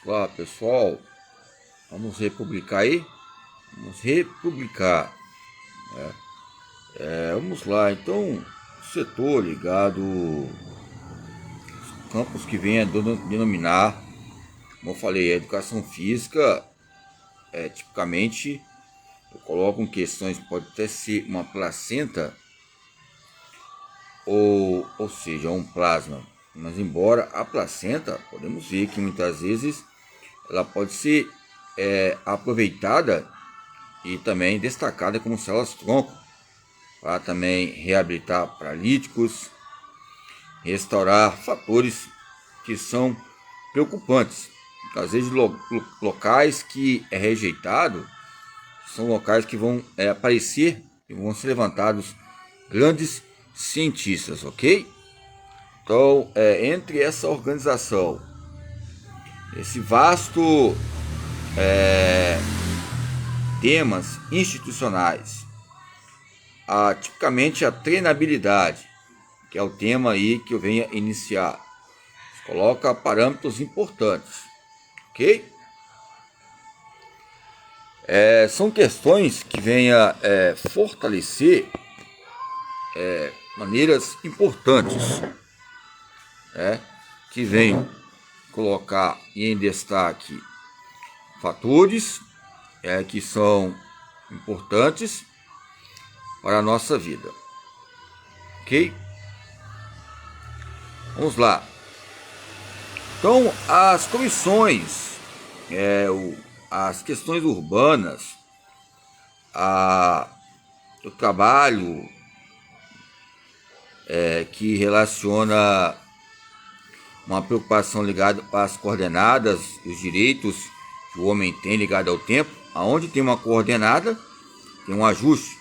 lá, pessoal, vamos republicar aí? Vamos republicar, né? Vamos lá, então, o setor ligado aos campos que vem a denominar, como eu falei, a educação física, tipicamente, eu coloco em questões, pode até ser uma placenta, ou seja, um plasma, mas embora a placenta, podemos ver que muitas vezes ela pode ser aproveitada e também destacada como células-tronco, para também reabilitar paralíticos, restaurar fatores que são preocupantes. Às vezes locais que é rejeitado são locais que vão aparecer e vão ser levantados grandes cientistas, ok? Então, entre essa organização, esse vasto temas institucionais, tipicamente a treinabilidade, que é o tema aí que eu venho iniciar, coloca parâmetros importantes, ok? São questões que venham fortalecer maneiras importantes, que vêm colocar em destaque fatores que são importantes para a nossa vida, ok? Vamos lá. Então, as comissões, as questões urbanas, o trabalho que relaciona uma preocupação ligada às coordenadas, os direitos que o homem tem ligado ao tempo. Aonde tem uma coordenada, tem um ajuste.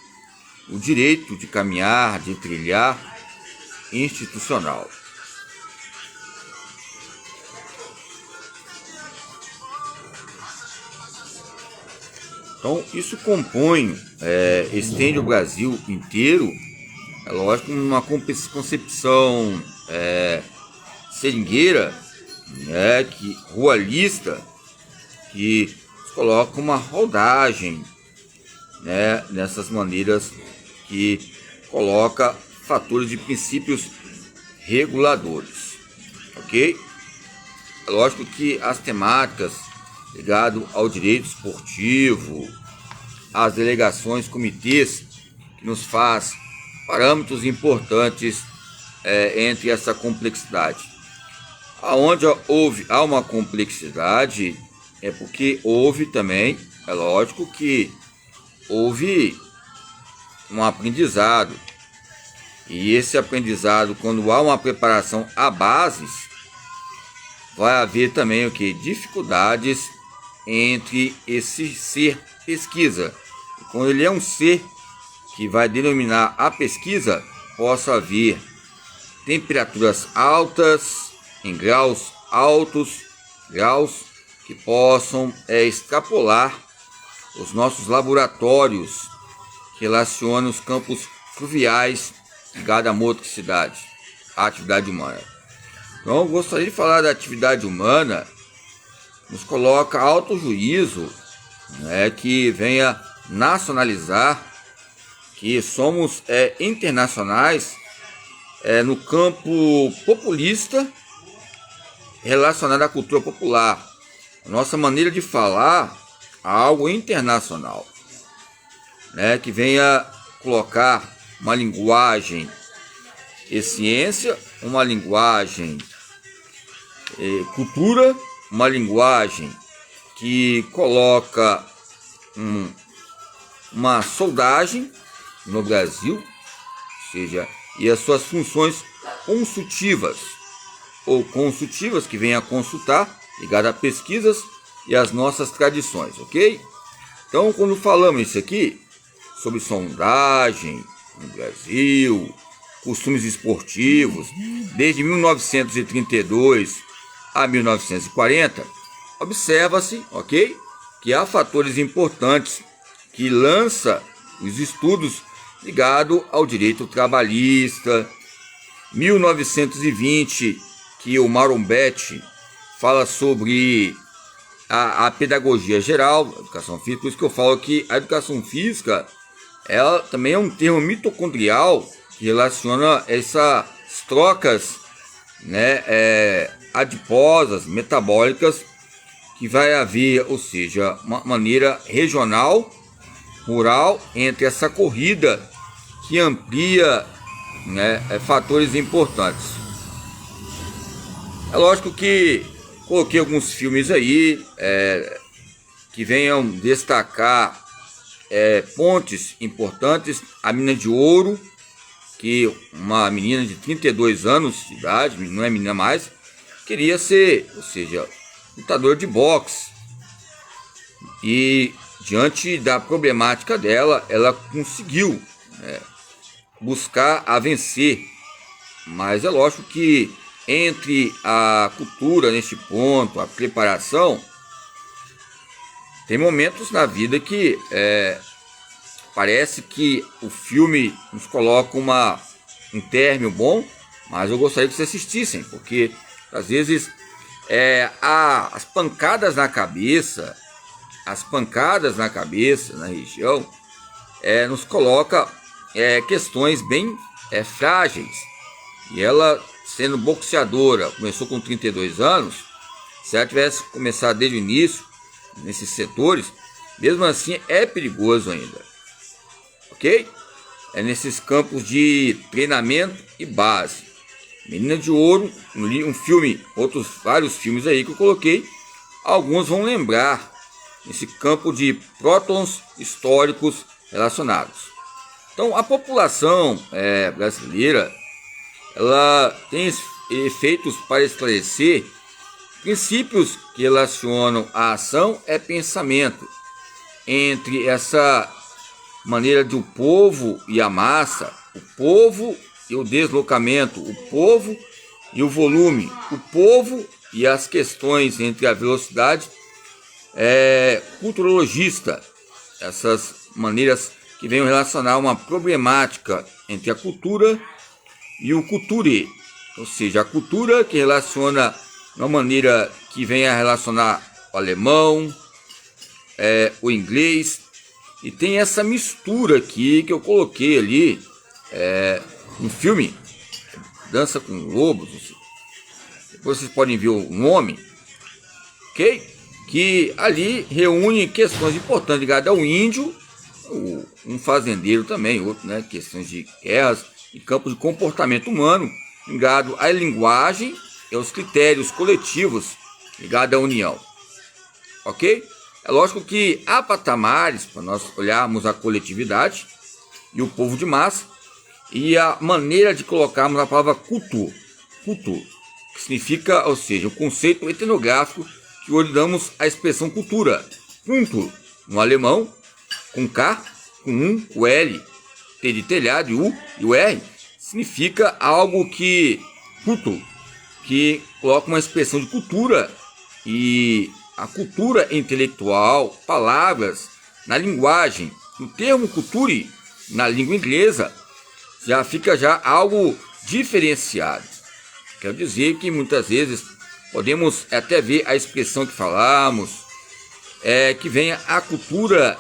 O direito de caminhar, de trilhar, institucional. Então, isso compõe, estende o Brasil inteiro, é lógico, uma concepção seringueira, ruralista, que coloca uma rodagem, nessas maneiras que coloca fatores de princípios reguladores, ok? É lógico que as temáticas ligadas ao direito esportivo, as delegações, comitês, que nos faz parâmetros importantes entre essa complexidade. Aonde há uma complexidade, é porque houve também, é lógico que houve um aprendizado. E esse aprendizado, quando há uma preparação à bases, vai haver também dificuldades entre esse ser pesquisa. E quando ele é um ser que vai denominar a pesquisa, possa haver temperaturas altas, em graus altos, graus que possam extrapolar os nossos laboratórios que relacionam os campos fluviais ligados à motricidade, à atividade humana. Então, eu gostaria de falar da atividade humana, nos coloca alto juízo, que venha nacionalizar, que somos internacionais no campo populista relacionado à cultura popular. A nossa maneira de falar algo internacional, que venha colocar uma linguagem e ciência, uma linguagem cultura, uma linguagem que coloca uma soldagem no Brasil, ou seja, e as suas funções consultivas ou consultivas, que venha a consultar, ligada a pesquisas e as nossas tradições, ok? Então, quando falamos isso aqui, sobre sondagem no Brasil, costumes esportivos, desde 1932 a 1940, observa-se, ok, que há fatores importantes que lança os estudos ligados ao direito trabalhista. 1920, que o Marombete fala sobre a pedagogia geral, a educação física. Por isso que eu falo que a educação física, ela também é um termo mitocondrial que relaciona essas trocas, né, adiposas, metabólicas, que vai haver, ou seja, uma maneira regional, rural, entre essa corrida que amplia, né, fatores importantes. É lógico que coloquei alguns filmes aí que venham destacar pontos importantes. A Mina de Ouro, que uma menina de 32 anos de idade, não é menina mais, queria ser, ou seja, lutador de boxe. E diante da problemática dela, ela conseguiu buscar a vencer. Mas é lógico que entre a cultura neste ponto, a preparação, tem momentos na vida que parece que o filme nos coloca um término bom, mas eu gostaria que vocês assistissem, porque às vezes as pancadas na cabeça, na região, nos coloca questões bem frágeis. E ela, sendo boxeadora, começou com 32 anos, se ela tivesse começado desde o início, nesses setores, mesmo assim é perigoso ainda, ok? É nesses campos de treinamento e base. Menina de Ouro, um filme, vários filmes aí que eu coloquei, alguns vão lembrar esse campo de prótons históricos relacionados. Então, a população brasileira, ela tem efeitos para esclarecer princípios que relacionam a ação pensamento, entre essa maneira do povo e a massa, o povo e o deslocamento, o povo e o volume, o povo e as questões entre a velocidade culturologista, essas maneiras que vêm relacionar uma problemática entre a cultura e o culture, ou seja, a cultura que relaciona uma maneira que vem a relacionar o alemão, o inglês, e tem essa mistura aqui que eu coloquei ali no filme Dança com Lobos. Depois vocês podem ver o nome, ok? Que ali reúne questões importantes ligadas ao índio, um fazendeiro também, outro, né? Questões de guerras e campos de comportamento humano, ligado à linguagem e aos critérios coletivos ligados à união, ok? É lógico que há patamares para nós olharmos a coletividade e o povo de massa e a maneira de colocarmos a palavra cultura, que significa, ou seja, o conceito etnográfico que hoje damos à expressão cultura. Cultur, no alemão, com K, com o L, T de telhado, e U e o R, significa algo que coloca uma expressão de cultura, e a cultura intelectual, palavras na linguagem, no termo culture, na língua inglesa, já fica algo diferenciado. Quero dizer que muitas vezes podemos até ver a expressão que falamos, que venha a cultura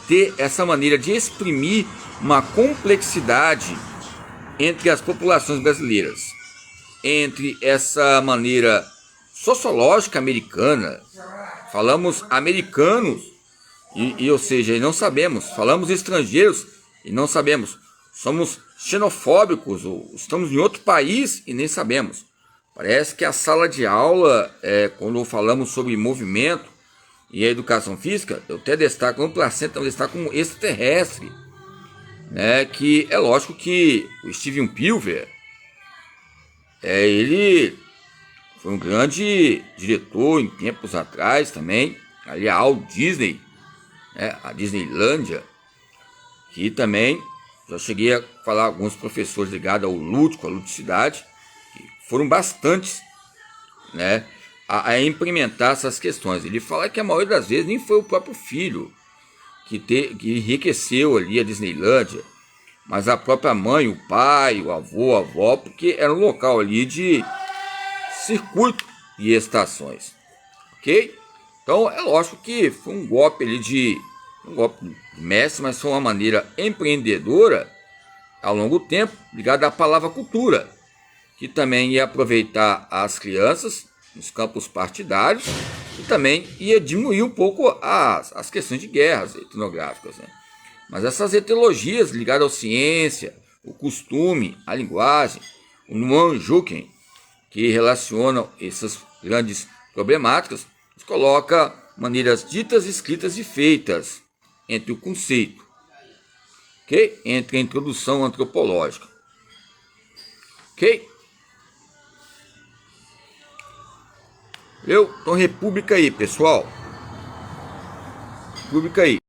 ter essa maneira de exprimir uma complexidade entre as populações brasileiras, entre essa maneira sociológica americana. Falamos americanos ou seja, e não sabemos. Falamos estrangeiros e não sabemos. Somos xenofóbicos ou estamos em outro país e nem sabemos. Parece que a sala de aula, quando falamos sobre movimento e a educação física, eu até destaco, no placenta, eu destaco como extraterrestre, né? Que é lógico que o Steven Spielberg, ele foi um grande diretor em tempos atrás também, ali a Walt Disney, a Disneylândia, que também já cheguei a falar alguns professores ligados ao lúdico, à ludicidade, que foram bastantes, né, a implementar essas questões. Ele fala que a maioria das vezes nem foi o próprio filho que enriqueceu ali a Disneylândia, mas a própria mãe, o pai, o avô, a avó, porque era um local ali de circuito e estações, ok? Então é lógico que foi um golpe ali um golpe de mestre, mas foi uma maneira empreendedora ao longo do tempo, ligada à palavra cultura, que também ia aproveitar as crianças nos campos partidários e também ia diminuir um pouco as questões de guerras etnográficas, né? Mas essas etiologias ligadas à ciência, o costume, a linguagem, o Nuanjuken, que relacionam essas grandes problemáticas, coloca maneiras ditas, escritas e feitas entre o conceito, ok? Entre a introdução antropológica, ok? Então, República aí, pessoal. República aí.